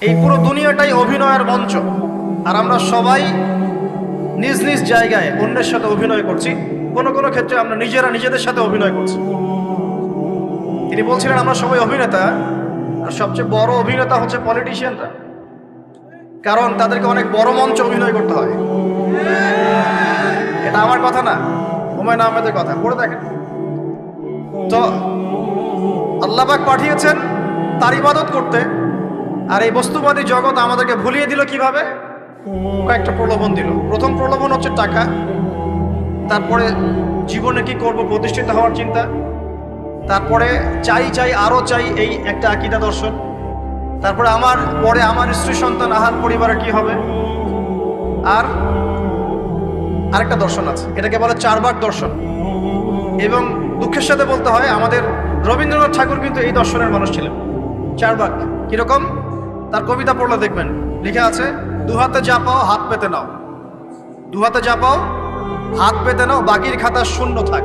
এই পুরো দুনিয়াটাই অভিনয়ের মঞ্চ, আর আমরা সবাই নিজ নিজ জায়গায় অন্যের সাথে অভিনয় করছি। কোনো কোনো ক্ষেত্রে আমরা নিজেরা নিজেদের সাথে অভিনয় করছি। তিনি বলছিলেন আমরা সবাই অভিনেতা, আর সবচেয়ে বড় অভিনেতা হচ্ছে পলিটিশিয়ানরা, কারণ তাদেরকে অনেক বড় মঞ্চ অভিনয় করতে হয়। এটা আমার কথা না, হুমায়ুন আহমেদের কথা, পড়ে দেখেন তো। আল্লাহ পাক পাঠিয়েছেন তার ইবাদত করতে, আর এই বস্তুবাদী জগৎ আমাদেরকে ভুলিয়ে দিল কিভাবে? কয়েকটা প্রলোভন দিল। প্রথম প্রলোভন হচ্ছে টাকা, তারপরে জীবনে কি করব প্রতিষ্ঠিত হওয়ার চিন্তা, তারপরে চাই চাই আরো চাই এই একটা আকীদা দর্শন, তারপরে আমার স্ত্রী সন্তান আহার পরিবারে কি হবে, আর আরেকটা দর্শন আছে, এটাকে বলে চারবাক দর্শন। এবং দুঃখের সাথে বলতে হয় আমাদের রবীন্দ্রনাথ ঠাকুর কিন্তু এই দর্শনের মানুষ ছিলেন। চারবাক কিরকম? তার কবিতা পড়লে দেখবেন লেখা আছে, দু হাতে যা পাও হাত পেতে নাও, দু হাতে যা পাও হাত পেতে নাও, বাকির খাতা শূন্য থাক,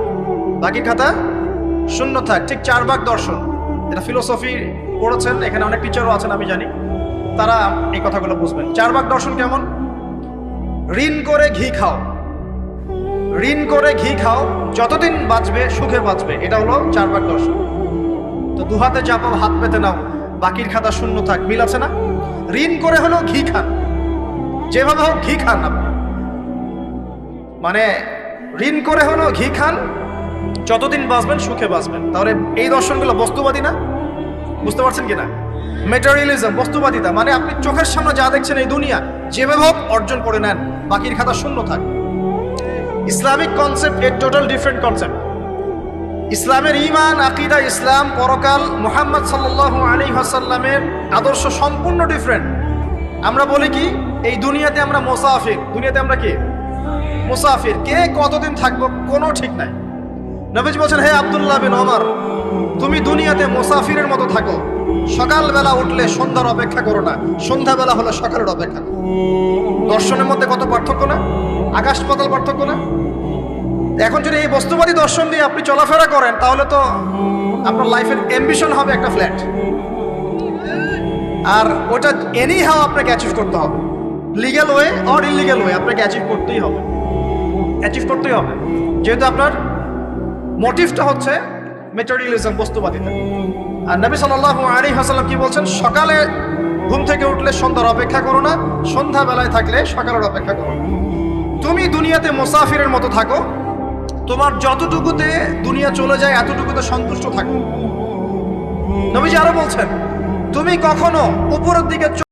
বাকির খাতা শূন্য থাক। ঠিক চারবাক দর্শন, এটা ফিলোসফি পড়েছেন, এখানে অনেক টিচারও আছেন আমি জানি, তারা এই কথাগুলো বুঝবেন। চারবাক দর্শন কেমন? ঋণ করে ঘি খাও, ঋণ করে ঘি খাও, যতদিন বাঁচবে সুখে বাঁচবে, এটা হলো চারবাক দর্শন। তো দু হাতে যা পাও হাত পেতে নাও, বাকির খাতা শূন্য থাক, মিল আছে না? ঋণ করে হলো ঘি খান, যেভাবে হোক ঘি খান আপনি, মানে ঋণ করে হলো ঘি খান, যতদিন বাঁচবেন সুখে বাঁচবেন। তাহলে এই দর্শনগুলো বস্তুবাদী না? বুঝতে পারছেন কিনা? ম্যাটেরিয়ালিজম, বস্তুবাদিতা, মানে আপনি চোখের সামনে যা দেখছেন এই দুনিয়া, যেভাবে হোক অর্জন করে নেন, বাকির খাতা শূন্য থাক। ইসলামিক কনসেপ্ট এর টোটাল ডিফারেন্ট কনসেপ্ট। ইসলামের ঈমান, আকীদা, ইসলাম, পরকাল, মুহাম্মদ সাল্লাল্লাহু আলাইহি ওয়াসাল্লামের আদর্শ সম্পূর্ণ ডিফারেন্ট। আমরা বলি কি, এই দুনিয়াতে আমরা মুসাফির, দুনিয়াতে আমরা কি মুসাফির, কে কতদিন থাকবো কোনো ঠিক নাই। নবীজি বলছেন, হে আব্দুল্লাহ বিন ওমর, তুমি দুনিয়াতে মুসাফিরের মতো থাকো, সকালবেলা উঠলে সন্ধ্যার অপেক্ষা করো না, সন্ধ্যাবেলা হলে সকালের অপেক্ষা করো। দর্শনের মধ্যে কত পার্থক্য না? আকাশ পাতাল পার্থক্য না? এখন যদি এই বস্তুবাদী দর্শন দিয়ে আপনি চলাফেরা করেন, তাহলে তো আপনার লাইফের অ্যাম্বিশন হবে একটা ফ্ল্যাট, আর ওটা এনি হাও আপনাকে অ্যাচিভ করতে হবে, legal way or illegal way, আপনাকে অ্যাচিভ করতেই হবে, অ্যাচিভ করতেই হবে, যেহেতু আপনার মোটিভটা হচ্ছে ম্যাটেরিয়ালিজম, বস্তুবাদিতা। আর নবী সাল্লাল্লাহু আলাইহি ওয়াসাল্লাম কি বলছেন? সকালে ঘুম থেকে উঠলে সন্ধ্যার অপেক্ষা করো না, সন্ধ্যাবেলায় থাকলে সকালের অপেক্ষা করো। তুমি দুনিয়াতে মুসাফিরের মতো থাকো, তোমার যতটুকুতে দুনিয়া চলে যায় এতটুকুতে সন্তুষ্ট থাকো। নবীজি আরো বলছেন, তুমি কখনো উপরের দিকে